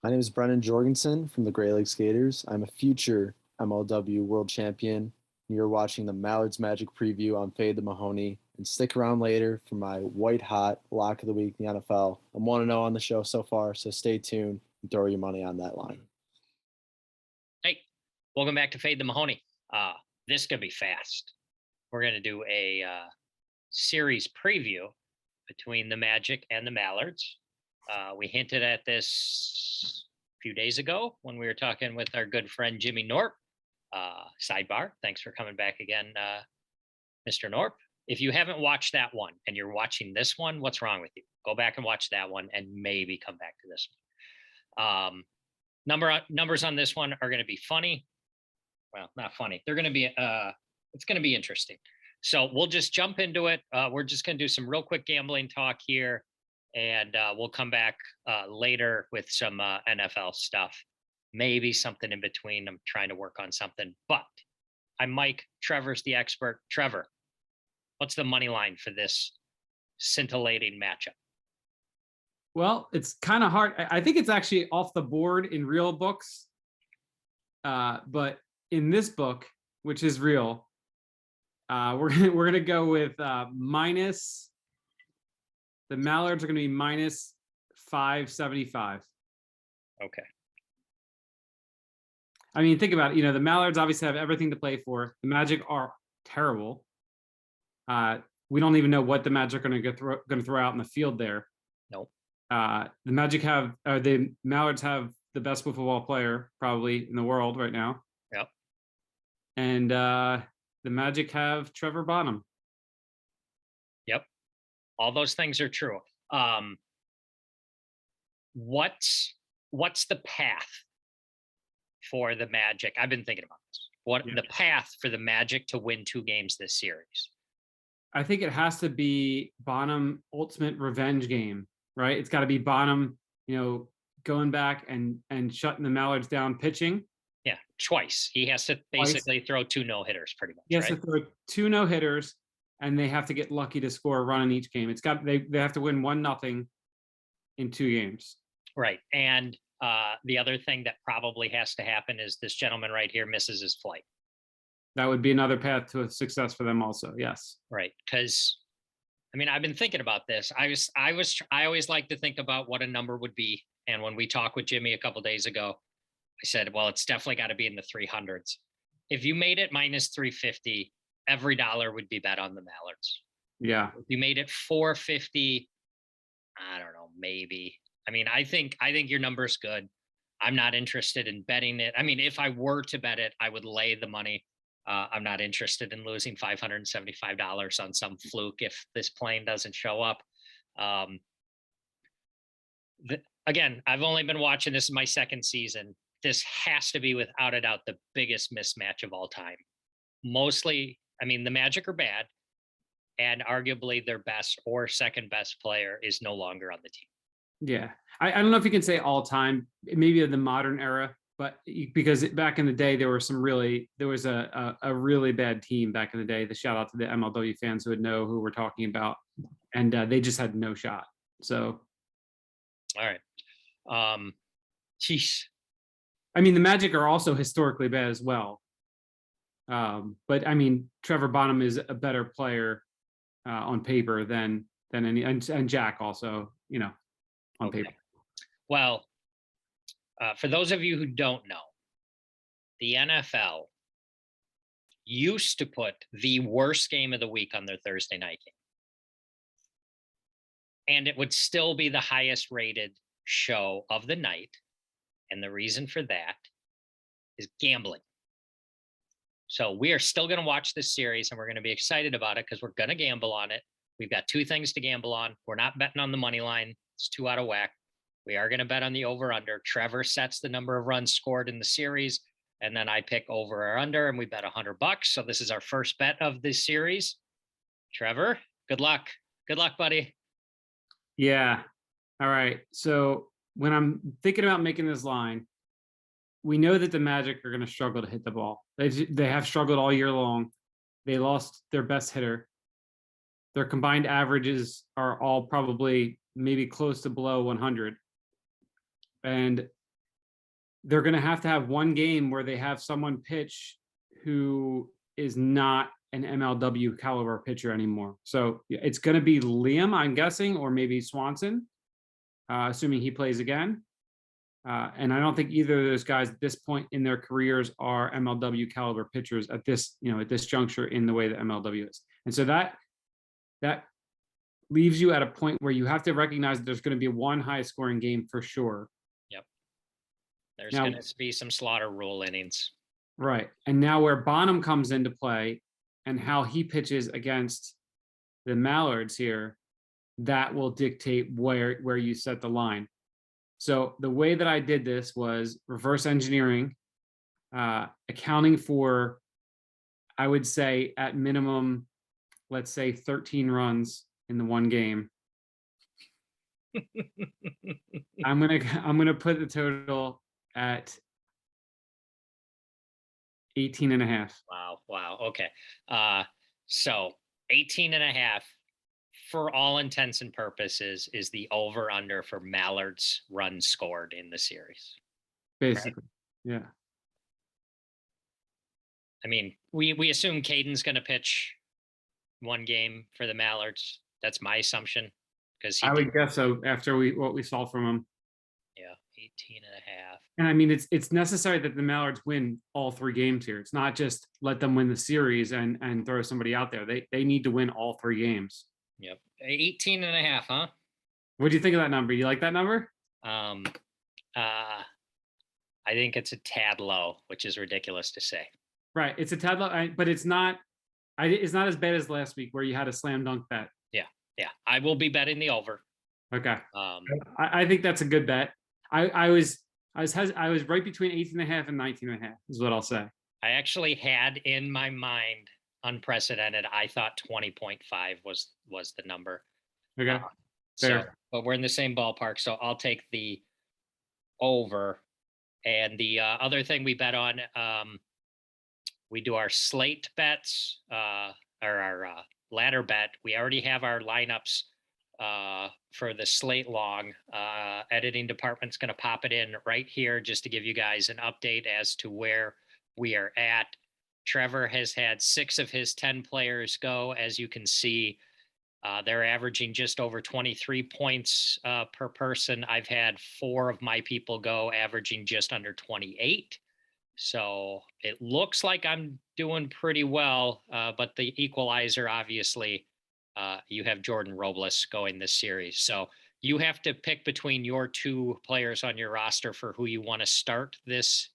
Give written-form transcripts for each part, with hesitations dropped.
My name is Brennan Jorgensen from the Grey Lake Skaters. I'm a future MLW world champion. You're watching the Mallards Magic preview on Fade the Mahoney. And stick around later for my white hot lock of the week in the NFL. I'm 1-0 on the show so far, so stay tuned and throw your money on that line. Hey, welcome back to Fade the Mahoney. This is going to be fast. We're going to do a series preview between the Magic and the Mallards. We hinted at this a few days ago when we were talking with our good friend Jimmy Norp. Sidebar, thanks for coming back again, Mr. Norp. If you haven't watched that one and you're watching this one, what's wrong with you? Go back and watch that one and maybe come back to this one. Numbers on this one are going to be funny. Well, not funny. They're going to be, it's going to be interesting. So we'll just jump into it. We're just going to do some real quick gambling talk here, and we'll come back later with some NFL stuff, maybe something in between. I'm trying to work on something, but I'm Mike. Trevor's the expert. Trevor, what's the money line for this scintillating matchup? Well, it's kind of hard. I think it's actually off the board in real books. But in this book, which is real, we're gonna go with minus. The Mallards are gonna be minus 575. Okay. I mean, think about it. You know, the Mallards obviously have everything to play for. The Magic are terrible. We don't even know what the Magic are gonna throw out in the field there. Nope. The the Mallards have the best wiffle ball player probably in the world right now. Yep. And the Magic have Trevor Bonham. Yep. All those things are true. What's the path for the Magic? I've been thinking about this. The path for the Magic to win 2 games this series? I think it has to be Bonham ultimate revenge game, right? It's got to be Bonham, going back and shutting the Mallards down pitching. Yeah, twice. He has to basically throw 2 no-hitters pretty much. He has to throw 2 no-hitters, and they have to get lucky to score a run in each game. They have to win 1-0 in 2 games. Right. And the other thing that probably has to happen is this gentleman right here misses his flight. That would be another path to success for them also. Yes. Right. Because I mean, I've been thinking about this. I always like to think about what a number would be. And when we talked with Jimmy a couple of days ago, I said, well, it's definitely got to be in the 300s. If you made it minus 350, every dollar would be bet on the Mallards. Yeah. If you made it 450, I don't know, maybe. I mean, I think your number's good. I'm not interested in betting it. I mean, if I were to bet it, I would lay the money. I'm not interested in losing $575 on some fluke if this plane doesn't show up. Again, I've only been watching this in my 2nd season. This has to be without a doubt the biggest mismatch of all time. Mostly, I mean, the Magic are bad, and arguably their best or second best player is no longer on the team. Yeah. I don't know if you can say all time, maybe of the modern era, but because back in the day, there was a really bad team back in the day. The shout out to the MLW fans who would know who we're talking about, and they just had no shot. So, all right, geez. I mean, the Magic are also historically bad as well. But I mean, Trevor Bonham is a better player on paper than any, and Jack also, on paper. Well, for those of you who don't know, the NFL used to put the worst game of the week on their Thursday night game. And it would still be the highest rated show of the night. And the reason for that is gambling. So we are still going to watch this series, and we're going to be excited about it because we're going to gamble on it. We've got 2 things to gamble on. We're not betting on the money line. It's too out of whack. We are going to bet on the over-under. Trevor sets the number of runs scored in the series, and then I pick over or under, and we bet $100. So this is our first bet of this series. Trevor, good luck. Good luck, buddy. Yeah. All right. So when I'm thinking about making this line, we know that the Magic are going to struggle to hit the ball. They have struggled all year long. They lost their best hitter. Their combined averages are all probably maybe close to below 100. And they're going to have one game where they have someone pitch who is not an MLW caliber pitcher anymore. So it's going to be Liam, I'm guessing, or maybe Swanson, assuming he plays again. And I don't think either of those guys at this point in their careers are MLW caliber pitchers at this, at this juncture in the way that MLW is. And so that leaves you at a point where you have to recognize that there's going to be one high scoring game for sure. Yep. There's going to be some slaughter rule innings. Right. And now where Bonham comes into play and how he pitches against the Mallards here, that will dictate where you set the line. So the way that I did this was reverse engineering, accounting for, I would say at minimum, let's say 13 runs in the one game. I'm gonna put the total at 18 and a half. Wow. Okay. So 18 and a half, for all intents and purposes, is the over under for Mallards runs scored in the series. Basically, right? Yeah. I mean, we assume Caden's going to pitch one game for the Mallards. That's my assumption, because I would guess so after what we saw from him. Yeah, 18 and a half. And I mean, it's necessary that the Mallards win all 3 games here. It's not just let them win the series and throw somebody out there. They need to win all 3 games. Yep. 18 and a half, huh? What do you think of that number? You like that number? I think it's a tad low, which is ridiculous to say. Right. It's a tad low, but it's not as bad as last week where you had a slam dunk bet. Yeah. I will be betting the over. Okay. I think that's a good bet. I was right between 18 and a half and 19 and a half is what I'll say. I actually had in my mind unprecedented. I thought 20.5 was the number. Okay. So, but we're in the same ballpark, so I'll take the over. And the other thing we bet on, we do our slate bets, or our ladder bet. We already have our lineups for the slate long. Editing department's going to pop it in right here just to give you guys an update as to where we are at. Trevor has had 6 of his 10 players go. As you can see, they're averaging just over 23 points per person. I've had 4 of my people go, averaging just under 28. So it looks like I'm doing pretty well, but the equalizer, obviously, you have Jordan Robles going this series. So you have to pick between your 2 players on your roster for who you want to start this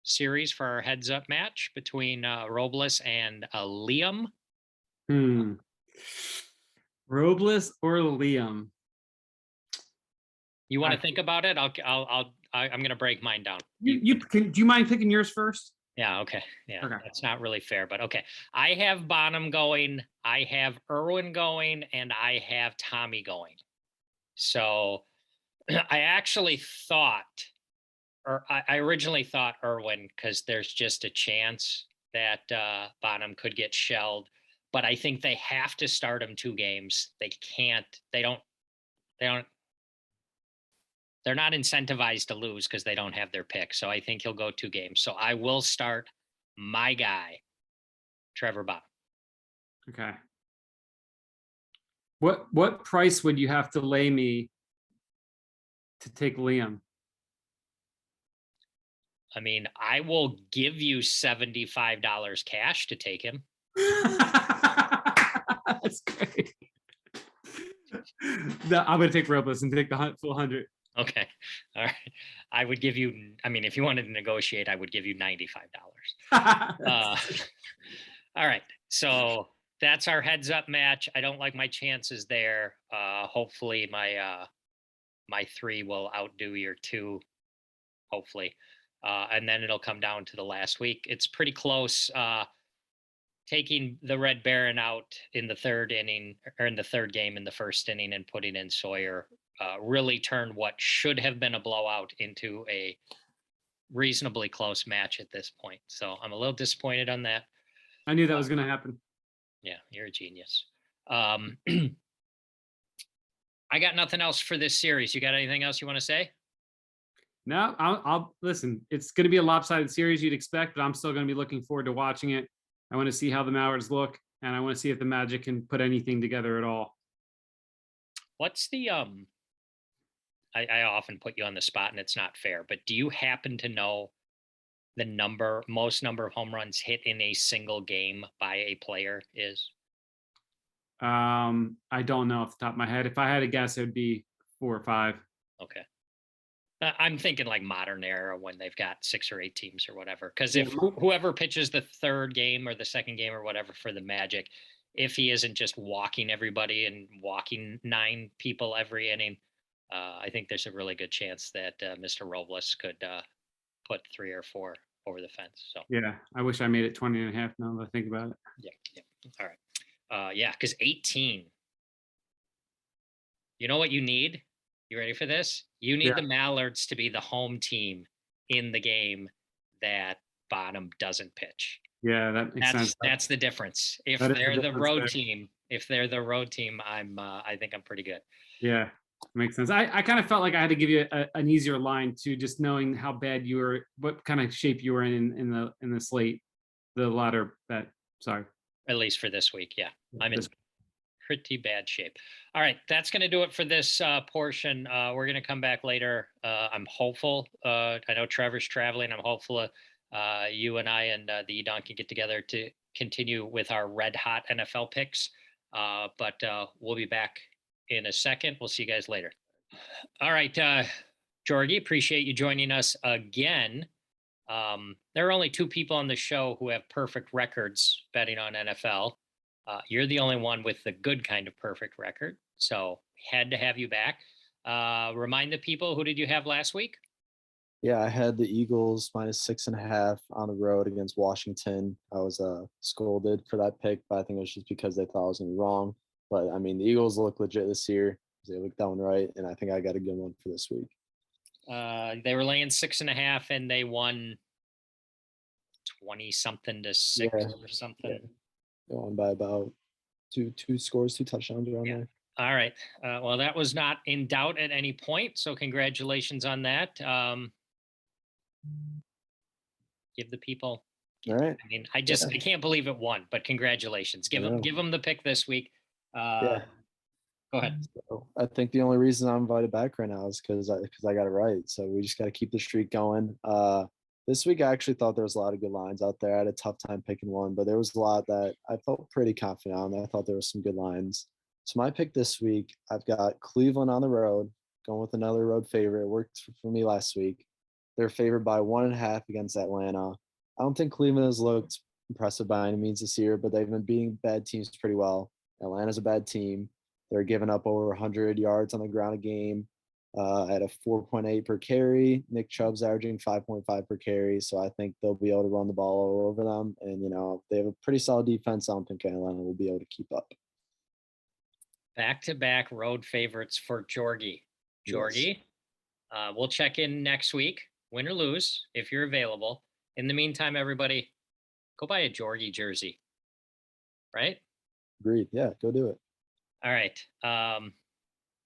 series for our heads up match between Robles and Liam. Robles or Liam? You want to think about it? I'm going to break mine down. Do you mind picking yours first? Yeah. Okay. Yeah. Okay. That's not really fair, but okay. I have Bonham going. I have Irwin going, and I have Tommy going. So I actually thought, or I originally thought Irwin, because there's just a chance that Bonham could get shelled, but I think they have to start him 2 games. They're not incentivized to lose because they don't have their pick. So I think he'll go 2 games. So I will start my guy, Trevor Bonham. Okay. What price would you have to lay me to take Liam? I mean, I will give you $75 cash to take him. That's great. No, I'm going to take Robles and take the full 100. Okay. All right. I would give you, I mean, if you wanted to negotiate, I would give you $95. All right. So that's our heads up match. I don't like my chances there. Hopefully my 3 will outdo your 2. Hopefully. And then it'll come down to the last week. It's pretty close. Taking the Red Baron out in the 3rd inning, or in the 3rd game in the 1st inning, and putting in Sawyer really turned what should have been a blowout into a reasonably close match at this point. So I'm a little disappointed on that. I knew that was going to happen. Yeah, you're a genius. I got nothing else for this series. You got anything else you want to say? No, I'll listen. It's going to be a lopsided series you'd expect, but I'm still going to be looking forward to watching it. I want to see how the Mallards look, and I want to see if the Magic can put anything together at all. What's the I often put you on the spot and it's not fair, but do you happen to know the most number of home runs hit in a single game by a player is? I don't know off the top of my head. If I had to guess, it would be 4 or 5. Okay. I'm thinking like modern era when they've got 6 or 8 teams or whatever. Because Yeah, if whoever pitches the third game or the second game or whatever for the Magic, if he isn't just walking everybody and walking 9 people every inning, I think there's a really good chance that Mr. Robles could put 3 or 4 over the fence. So Yeah, I wish I made it 20 and a half now that I think about it. yeah. All right. Yeah, because 18. You know what you need? You ready for this? You need Yeah. the Mallards to be the home team in the game that Bottom doesn't pitch. Yeah, that makes sense. That's the difference. If That is the they're the difference road there. team, I think I'm pretty good. Yeah, makes sense. I kind of felt like I had to give you an easier line too, just knowing how bad you were, what kind of shape you were in the slate, the latter bet. Sorry. At least for this week, yeah. I'm in This- pretty bad shape. All right, that's going to do it for this portion. We're going to come back later. I'm hopeful. I know Trevor's traveling. I'm hopeful you and I and the E-Don can get together to continue with our red hot NFL picks. But we'll be back in a second. We'll see you guys later. All right, Jorgy, appreciate you joining us again. There are only 2 people on the show who have perfect records betting on NFL. You're the only one with the good kind of perfect record. So had to have you back. Remind the people, who did you have last week? Yeah, I had the Eagles -6.5 on the road against Washington. I was scolded for that pick, but I think it was just because they thought I was going to be wrong. But I mean, the Eagles look legit this year. They look down right, and I think I got a good one for this week. They were laying 6.5, and they won 20-something to 6 or something. Yeah. Going by about two scores, 2 touchdowns around there. All right. Well, that was not in doubt at any point. So congratulations on that. Give the people. All right. I mean, I can't believe it won, but congratulations. Give them the pick this week. Yeah. Go ahead. So I think the only reason I'm invited back right now is because I got it right. So we just got to keep the streak going. This week, I actually thought there was a lot of good lines out there. I had a tough time picking one, but there was a lot that I felt pretty confident on. I thought there was some good lines. So my pick this week, I've got Cleveland on the road, going with another road favorite. It worked for me last week. They're favored by 1.5 against Atlanta. I don't think Cleveland has looked impressive by any means this year, but they've been beating bad teams pretty well. Atlanta's a bad team. They're giving up over 100 yards on the ground a game. At a 4.8 per carry. Nick Chubb's averaging 5.5 per carry, so I think they'll be able to run the ball all over them. And, they have a pretty solid defense. I don't think Atlanta will be able to keep up. Back-to-back road favorites for Jorgy. Jorgy, yes. We'll check in next week, win or lose, if you're available. In the meantime, everybody, go buy a Jorgy jersey. Right? Agreed. Yeah, go do it. All right.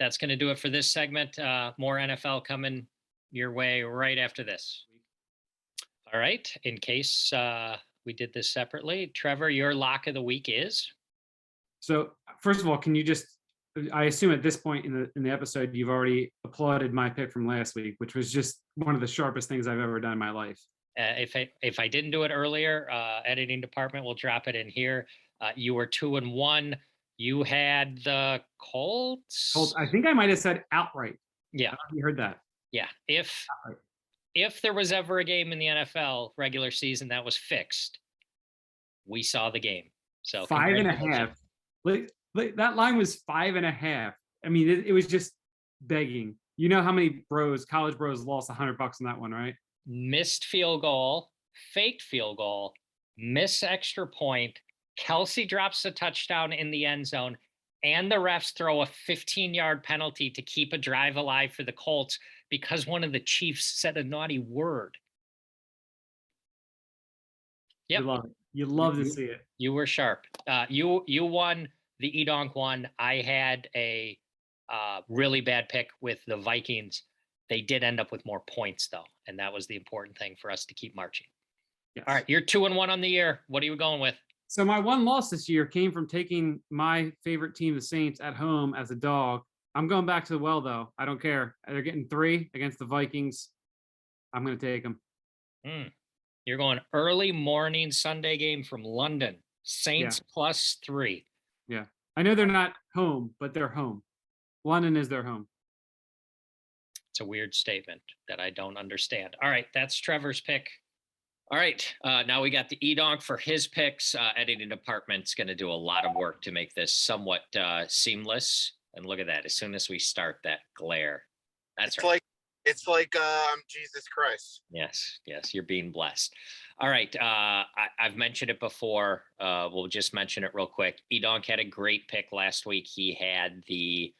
That's going to do it for this segment. More NFL coming your way right after this. All right. In case we did this separately, Trevor, your lock of the week is? So first of all, can you just, I assume at this point in the episode, you've already applauded my pick from last week, which was just one of the sharpest things I've ever done in my life. If I didn't do it earlier, editing department will drop it in here. You were 2-1. You had the Colts. I think I might have said outright. Yeah. You heard that. Yeah. If there was ever a game in the NFL regular season that was fixed, we saw the game. So 5.5. That line was 5.5. I mean, it was just begging. You know how many college bros lost $100 on that one, right? Missed field goal, faked field goal, miss extra point. Kelsey drops a touchdown in the end zone, and the refs throw a 15-yard penalty to keep a drive alive for the Colts because one of the Chiefs said a naughty word. Yep. You love to see it. You were sharp. You won. The Edonk won. I had a really bad pick with the Vikings. They did end up with more points, though, and that was the important thing for us to keep marching. Yes. All right, you're 2-1 on the year. What are you going with? So my one loss this year came from taking my favorite team, the Saints, at home as a dog. I'm going back to the well, though. I don't care. They're getting 3 against the Vikings. I'm going to take them. You're going early morning Sunday game from London. Saints +3. Yeah. I know they're not home, but they're home. London is their home. It's a weird statement that I don't understand. All right, that's Trevor's pick. All right, now we got the E-Donk for his picks. Editing department's going to do a lot of work to make this somewhat seamless. And look at that. As soon as we start, that glare. That's right. It's like Jesus Christ. Yes, you're being blessed. All right, I've mentioned it before. We'll just mention it real quick. E-Donk had a great pick last week. He had the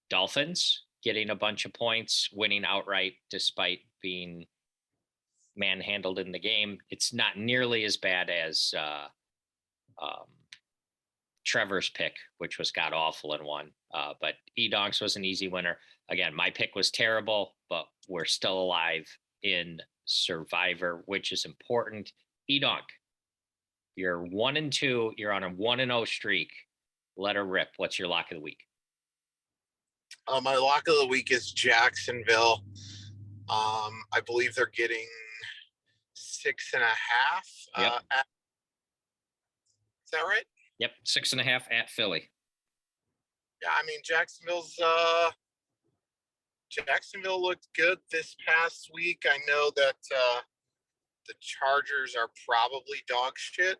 Dolphins getting a bunch of points, winning outright despite being manhandled in the game. It's not nearly as bad as Trevor's pick, which was god awful and won. But E-Donks was an easy winner. Again, my pick was terrible, but we're still alive in Survivor, which is important. E-Donk, you're 1-2. You're on a 1-0 streak. Let her rip. What's your lock of the week? My lock of the week is Jacksonville. I believe they're getting 6.5. Yep. Is that right? Yep, 6.5 at Philly. Yeah, I mean Jacksonville looked good this past week. I know that the Chargers are probably dog shit,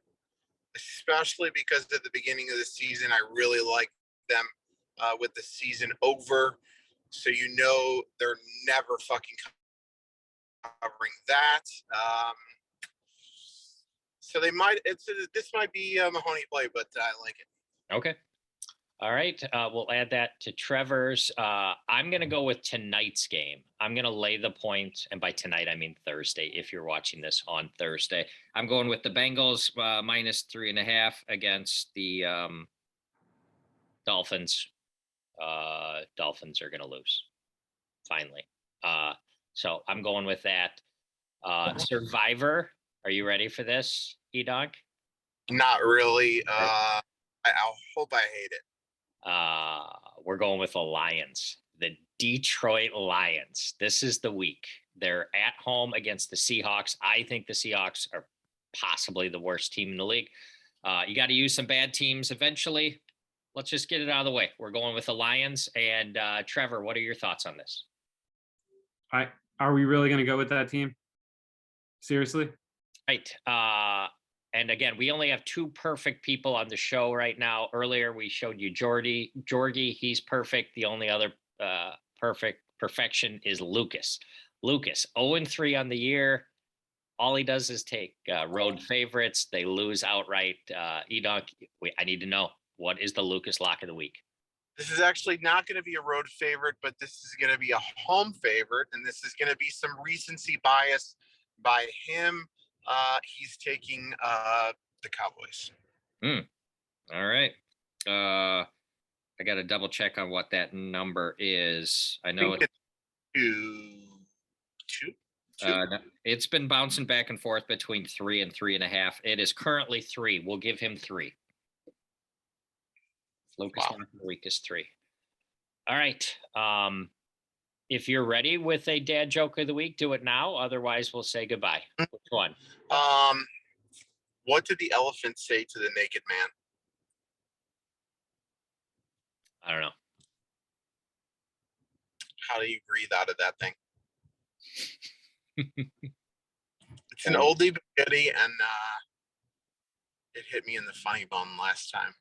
especially because at the beginning of the season I really liked them with the season over. So they're never fucking covering that. So this might be a Mahoney play, but I like it. Okay. All right. We'll add that to Trevor's. I'm going to go with tonight's game. I'm going to lay the point. And by tonight, I mean Thursday, if you're watching this on Thursday. I'm going with the Bengals -3.5 against the Dolphins. Dolphins are going to lose. Finally. So I'm going with that. Survivor. Are you ready for this, E-Donk? Not really. I hope I hate it. We're going with the Lions, the Detroit Lions. This is the week. They're at home against the Seahawks. I think the Seahawks are possibly the worst team in the league. You got to use some bad teams eventually. Let's just get it out of the way. We're going with the Lions. And Trevor, what are your thoughts on this? Are we really going to go with that team? Seriously? Right. And again, we only have 2 perfect people on the show right now. Earlier, we showed you Jorgy. He's perfect. The only other perfection is Lucas. Lucas, 0-3 on the year. All he does is take road favorites. They lose outright. E-Donk, I need to know, what is the Lucas lock of the week? This is actually not going to be a road favorite, but this is going to be a home favorite, and this is going to be some recency bias by him. He's taking the Cowboys. All right. I got to double check on what that number is. I know it's 2. No, it's been bouncing back and forth between 3 and 3.5. It is currently 3. We'll give him 3. Lucas lock of the week is 3. All right. If you're ready with a dad joke of the week, do it now. Otherwise, we'll say goodbye. Which one? What did the elephant say to the naked man? I don't know. How do you breathe out of that thing? It's an oldie but goodie, and it hit me in the funny bone last time.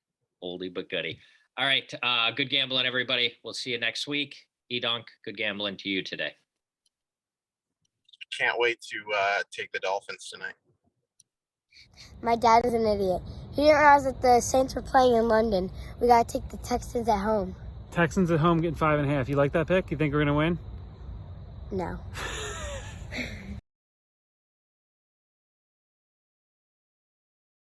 Oldie but goodie. All right. Good gambling, everybody. We'll see you next week. E-Donk, good gambling to you today. Can't wait to take the Dolphins tonight. My dad is an idiot. He didn't realize that the Saints were playing in London. We got to take the Texans at home. Texans at home getting 5.5. You like that pick? You think we're going to win? No.